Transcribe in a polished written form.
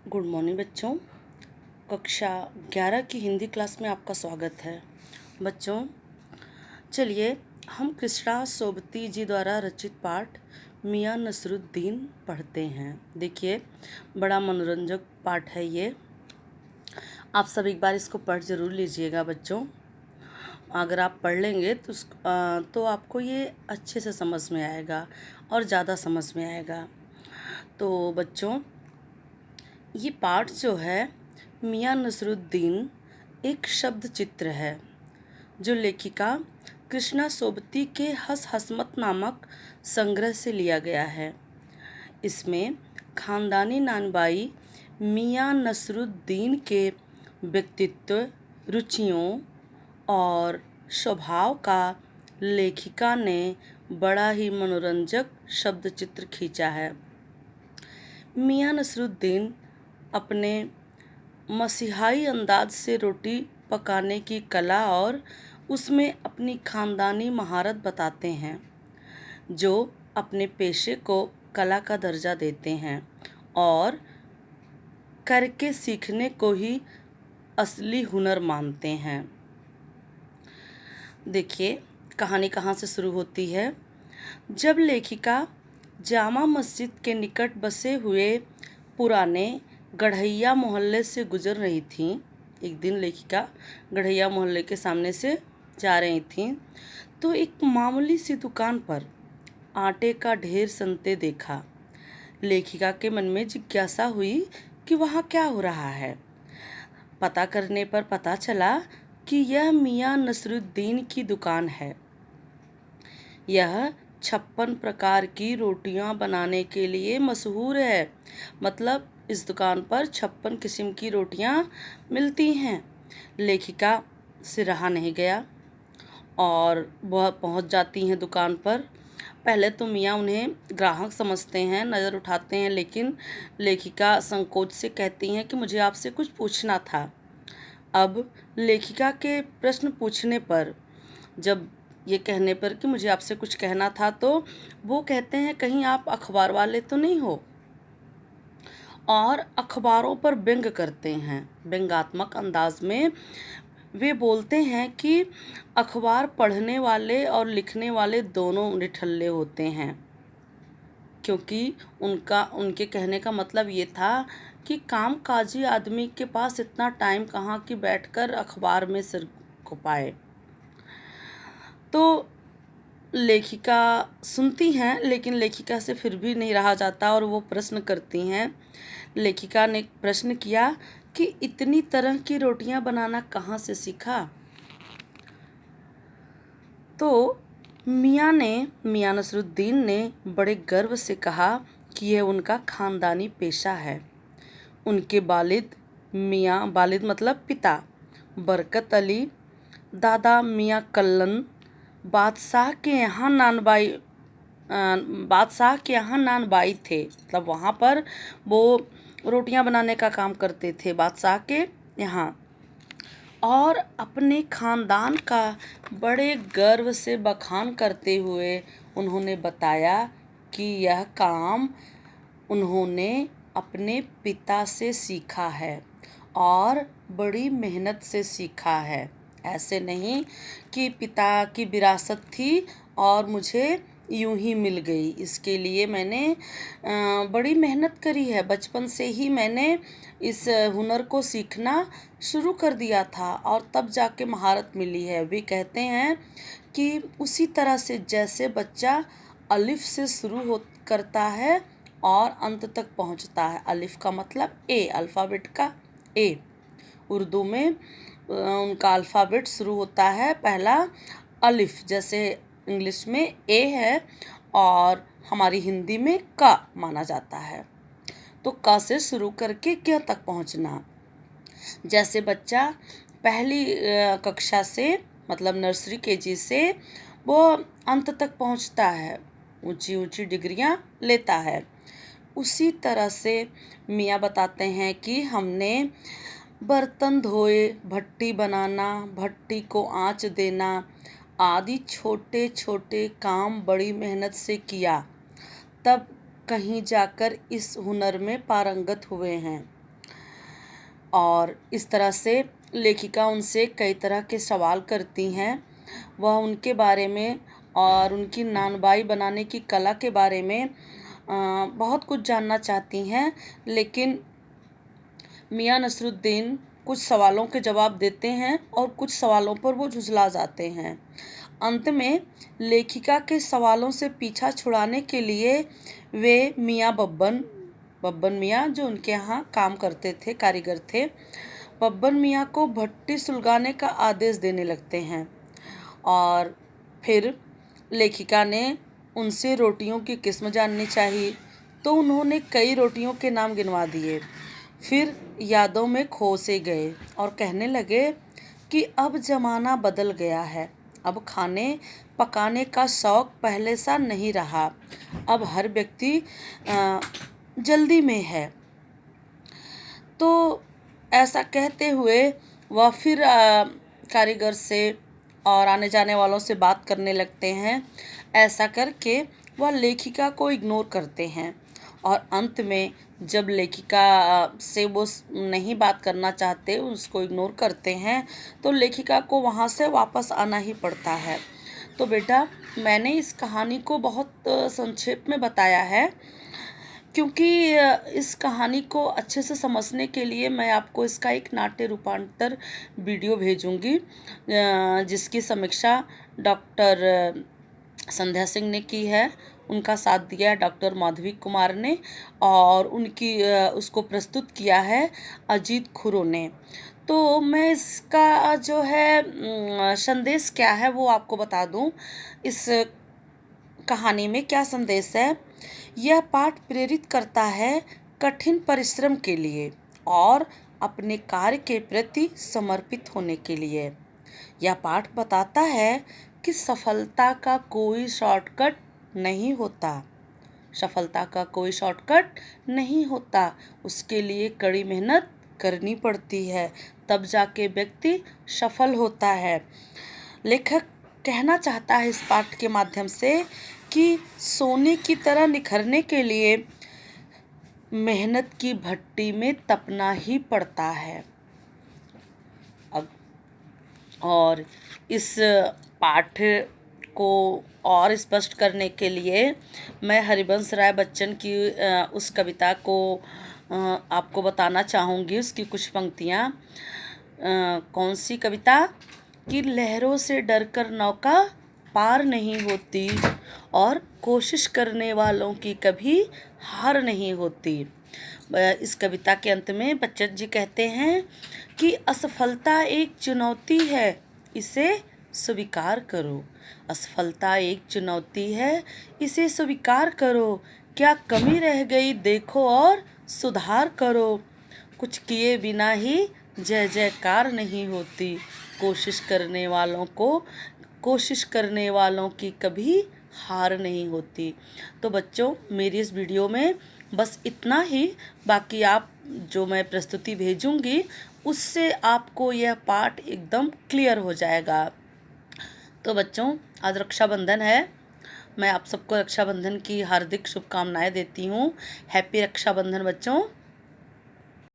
Good morning बच्चों। कक्षा 11 की हिंदी क्लास में आपका स्वागत है। बच्चों चलिए हम कृष्णा सोबती जी द्वारा रचित पाठ मियाँ नसरुद्दीन पढ़ते हैं। देखिए बड़ा मनोरंजक पाठ है ये। आप सब एक बार इसको पढ़ ज़रूर लीजिएगा बच्चों। अगर आप पढ़ लेंगे तो आपको ये अच्छे से समझ में आएगा और ज़्यादा समझ में आएगा। तो बच्चों ये पाठ जो है मियाँ नसरुद्दीन एक शब्द चित्र है जो लेखिका कृष्णा सोबती के हस हसमत नामक संग्रह से लिया गया है। इसमें खानदानी नानबाई मियाँ नसरुद्दीन के व्यक्तित्व, रुचियों और स्वभाव का लेखिका ने बड़ा ही मनोरंजक शब्द चित्र खींचा है। मियाँ नसरुद्दीन अपने मसीहाई अंदाज से रोटी पकाने की कला और उसमें अपनी खानदानी महारत बताते हैं, जो अपने पेशे को कला का दर्जा देते हैं और करके सीखने को ही असली हुनर मानते हैं। देखिए कहानी कहाँ से शुरू होती है। जब लेखिका जामा मस्जिद के निकट बसे हुए पुराने गढ़ैया मोहल्ले से गुजर रही थीं, एक दिन लेखिका गढ़ैया मोहल्ले के सामने से जा रही थीं तो एक मामूली सी दुकान पर आटे का ढेर सनते देखा। लेखिका के मन में जिज्ञासा हुई कि वहाँ क्या हो रहा है। पता करने पर पता चला कि यह मियाँ नसरुद्दीन की दुकान है। यह 56 प्रकार की रोटियां बनाने के लिए मशहूर है। मतलब इस दुकान पर 56 किस्म की रोटियां मिलती हैं। लेखिका से रहा नहीं गया और वह पहुंच जाती हैं दुकान पर। पहले तो मियाँ उन्हें ग्राहक समझते हैं, नज़र उठाते हैं, लेकिन लेखिका संकोच से कहती हैं कि मुझे आपसे कुछ पूछना था। अब लेखिका के प्रश्न पूछने पर, जब ये कहने पर कि मुझे आपसे कुछ कहना था, तो वो कहते हैं कहीं आप अखबार वाले तो नहीं हो, और अखबारों पर व्यंग करते हैं। व्यंग्यात्मक अंदाज में वे बोलते हैं कि अखबार पढ़ने वाले और लिखने वाले दोनों निठल्ले होते हैं, क्योंकि उनके कहने का मतलब ये था कि कामकाजी आदमी के पास इतना टाइम कहाँ कि बैठकर अखबार में सिर खपाए। तो लेखिका सुनती हैं, लेकिन लेखिका से फिर भी नहीं रहा जाता और वो प्रश्न करती हैं। लेखिका ने प्रश्न किया कि इतनी तरह की रोटियां बनाना कहाँ से सीखा। तो मियाँ नसरुद्दीन ने बड़े गर्व से कहा कि यह उनका खानदानी पेशा है। उनके वालिद मतलब पिता बरकत अली, दादा मियाँ कल्लन बादशाह के यहाँ नानबाई थे। मतलब वहाँ पर वो रोटियां बनाने का काम करते थे बादशाह के यहाँ। और अपने खानदान का बड़े गर्व से बखान करते हुए उन्होंने बताया कि यह काम उन्होंने अपने पिता से सीखा है और बड़ी मेहनत से सीखा है। ऐसे नहीं कि पिता की विरासत थी और मुझे यूं ही मिल गई। इसके लिए मैंने बड़ी मेहनत करी है। बचपन से ही मैंने इस हुनर को सीखना शुरू कर दिया था और तब जाके महारत मिली है। वे कहते हैं कि उसी तरह से जैसे बच्चा अलिफ से शुरू करता है और अंत तक पहुंचता है। अलिफ का मतलब ए, अल्फ़ाबेट का ए। उर्दू में उनका अल्फ़ाबेट शुरू होता है पहला अलिफ, जैसे इंग्लिश में ए है और हमारी हिंदी में का माना जाता है। तो का से शुरू करके क्या तक पहुंचना। जैसे बच्चा पहली कक्षा से मतलब नर्सरी केजी से वो अंत तक पहुंचता है, ऊंची ऊंची डिग्रियां लेता है, उसी तरह से मियाँ बताते हैं कि हमने बर्तन धोए, भट्टी बनाना, भट्टी को आँच देना आदि छोटे छोटे काम बड़ी मेहनत से किया, तब कहीं जाकर इस हुनर में पारंगत हुए हैं। और इस तरह से लेखिका उनसे कई तरह के सवाल करती हैं। वह उनके बारे में और उनकी नानबाई बनाने की कला के बारे में बहुत कुछ जानना चाहती हैं, लेकिन मियाँ नसरुद्दीन कुछ सवालों के जवाब देते हैं और कुछ सवालों पर वो झुँझला जाते हैं। अंत में लेखिका के सवालों से पीछा छुड़ाने के लिए वे बब्बन मियाँ जो उनके यहाँ काम करते थे, कारीगर थे, बब्बन मियाँ को भट्टी सुलगाने का आदेश देने लगते हैं। और फिर लेखिका ने उनसे रोटियों की किस्म जाननी चाहिए, तो उन्होंने कई रोटियों के नाम गिनवा दिए। फिर यादों में खो से गए और कहने लगे कि अब ज़माना बदल गया है, अब खाने पकाने का शौक़ पहले सा नहीं रहा, अब हर व्यक्ति जल्दी में है। तो ऐसा कहते हुए वह फिर कारीगर से और आने जाने वालों से बात करने लगते हैं। ऐसा करके वह लेखिका को इग्नोर करते हैं और अंत में जब लेखिका से वो नहीं बात करना चाहते, उसको इग्नोर करते हैं, तो लेखिका को वहाँ से वापस आना ही पड़ता है। तो बेटा, मैंने इस कहानी को बहुत संक्षेप में बताया है, क्योंकि इस कहानी को अच्छे से समझने के लिए मैं आपको इसका एक नाट्य रूपांतर वीडियो भेजूंगी, जिसकी समीक्षा डॉक्टर संध्या सिंह ने की है। उनका साथ दिया है डॉक्टर माधवी कुमार ने और उसको प्रस्तुत किया है अजीत खुरो ने। तो मैं इसका जो है संदेश क्या है वो आपको बता दूं। इस कहानी में क्या संदेश है? यह पाठ प्रेरित करता है कठिन परिश्रम के लिए और अपने कार्य के प्रति समर्पित होने के लिए। यह पाठ बताता है कि सफलता का कोई शॉर्टकट नहीं होता, सफलता का कोई शॉर्टकट नहीं होता, उसके लिए कड़ी मेहनत करनी पड़ती है, तब जाके व्यक्ति सफल होता है। लेखक कहना चाहता है इस पाठ के माध्यम से कि सोने की तरह निखरने के लिए मेहनत की भट्टी में तपना ही पड़ता है। और इस पाठ को और स्पष्ट करने के लिए मैं हरिवंश राय बच्चन की उस कविता को आपको बताना चाहूँगी। उसकी कुछ पंक्तियाँ। कौन सी कविता? कि लहरों से डरकर नौका पार नहीं होती और कोशिश करने वालों की कभी हार नहीं होती। इस कविता के अंत में बच्चन जी कहते हैं कि असफलता एक चुनौती है, इसे स्वीकार करो। असफलता एक चुनौती है, इसे स्वीकार करो। क्या कमी रह गई देखो और सुधार करो। कुछ किए बिना ही जय जयकार नहीं होती। कोशिश करने वालों की कभी हार नहीं होती। तो बच्चों, मेरी इस वीडियो में बस इतना ही। बाकी आप जो मैं प्रस्तुति भेजूंगी उससे आपको यह पाठ एकदम क्लियर हो जाएगा। तो बच्चों, आज रक्षाबंधन है। मैं आप सबको रक्षाबंधन की हार्दिक शुभकामनाएं देती हूँ। हैप्पी रक्षाबंधन बच्चों।